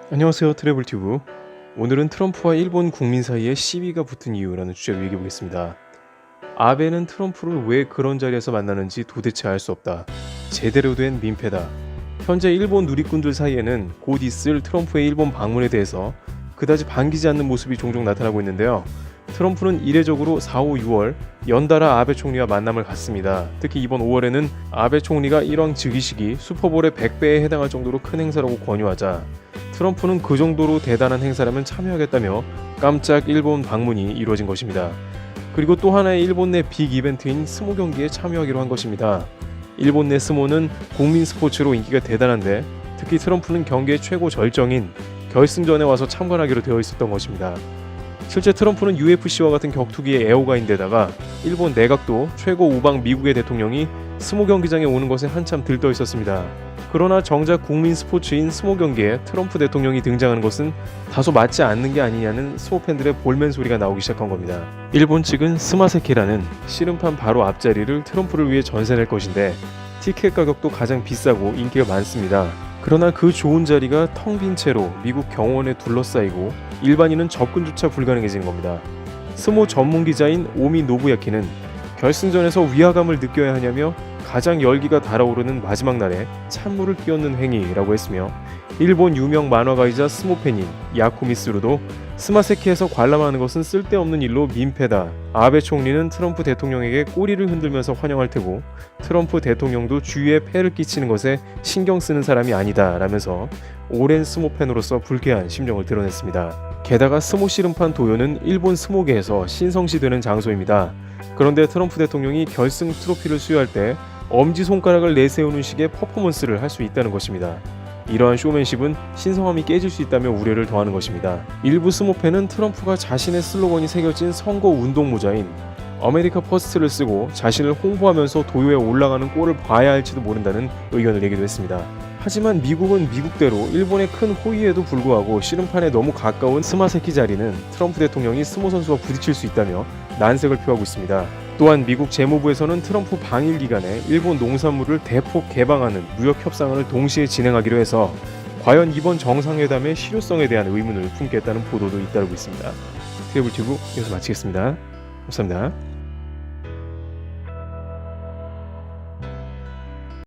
안녕하세요, 트래블튜브. 오늘은 트럼프와 일본 국민 사이에 시비가 붙은 이유라는 주제로 얘기해보겠습니다. 아베는 트럼프를 왜 그런 자리에서 만나는지 도대체 알 수 없다. 제대로 된 민폐다. 현재 일본 누리꾼들 사이에는 곧 있을 트럼프의 일본 방문에 대해서 그다지 반기지 않는 모습이 종종 나타나고 있는데요. 트럼프는 이례적으로 4, 5, 6월 연달아 아베 총리와 만남을 갖습니다. 특히 이번 5월에는 아베 총리가 일왕 즉위식이 슈퍼볼의 100배에 해당할 정도로 큰 행사라고 권유하자 트럼프는 그 정도로 대단한 행사라면 참여하겠다며 깜짝 일본 방문이 이루어진 것입니다. 그리고 또 하나의 일본 내 빅 이벤트인 스모 경기에 참여하기로 한 것입니다. 일본 내 스모는 국민 스포츠로 인기가 대단한데 특히 트럼프는 경기의 최고 절정인 결승전에 와서 참관하기로 되어 있었던 것입니다. 실제 트럼프는 UFC와 같은 격투기의 애호가인데다가 일본 내각도 최고 우방 미국의 대통령이 스모 경기장에 오는 것에 한참 들떠 있었습니다. 그러나 정작 국민 스포츠인 스모 경기에 트럼프 대통령이 등장하는 것은 다소 맞지 않는 게 아니냐는 스모 팬들의 볼멘 소리가 나오기 시작한 겁니다. 일본 측은 스마세키라는 씨름판 바로 앞자리를 트럼프를 위해 전세낼 것인데 티켓 가격도 가장 비싸고 인기가 많습니다. 그러나 그 좋은 자리가 텅 빈 채로 미국 경호원에 둘러싸이고 일반인은 접근조차 불가능해지는 겁니다. 스모 전문 기자인 오미 노부야키는 결승전에서 위화감을 느껴야 하냐며 가장 열기가 달아오르는 마지막 날에 찬물을 끼얹는 행위라고 했으며 일본 유명 만화가이자 스모 팬인 야쿠미스루도 스마세키에서 관람하는 것은 쓸데없는 일로 민폐다. 아베 총리는 트럼프 대통령에게 꼬리를 흔들면서 환영할 테고 트럼프 대통령도 주위에 폐를 끼치는 것에 신경 쓰는 사람이 아니다 라면서 오랜 스모 팬으로서 불쾌한 심정을 드러냈습니다. 게다가 스모 씨름판 도요는 일본 스모계에서 신성시되는 장소입니다. 그런데 트럼프 대통령이 결승 트로피를 수여할 때 엄지손가락을 내세우는 식의 퍼포먼스를 할 수 있다는 것입니다. 이러한 쇼맨십은 신성함이 깨질 수 있다며 우려를 더하는 것입니다. 일부 스모팬은 트럼프가 자신의 슬로건이 새겨진 선거 운동 모자인 아메리카 퍼스트를 쓰고 자신을 홍보하면서 도요에 올라가는 꼴을 봐야 할지도 모른다는 의견을 내기도 했습니다. 하지만 미국은 미국대로 일본의 큰 호의에도 불구하고 씨름판에 너무 가까운 스마세키 자리는 트럼프 대통령이 스모 선수와 부딪힐 수 있다며 난색을 표하고 있습니다. 또한 미국 재무부에서는 트럼프 방일 기간에 일본 농산물을 대폭 개방하는 무역 협상을 동시에 진행하기로 해서 과연 이번 정상회담의 실효성에 대한 의문을 품겠다는 보도도 잇따르고 있습니다. 트래블튜브 여기서 마치겠습니다. 감사합니다.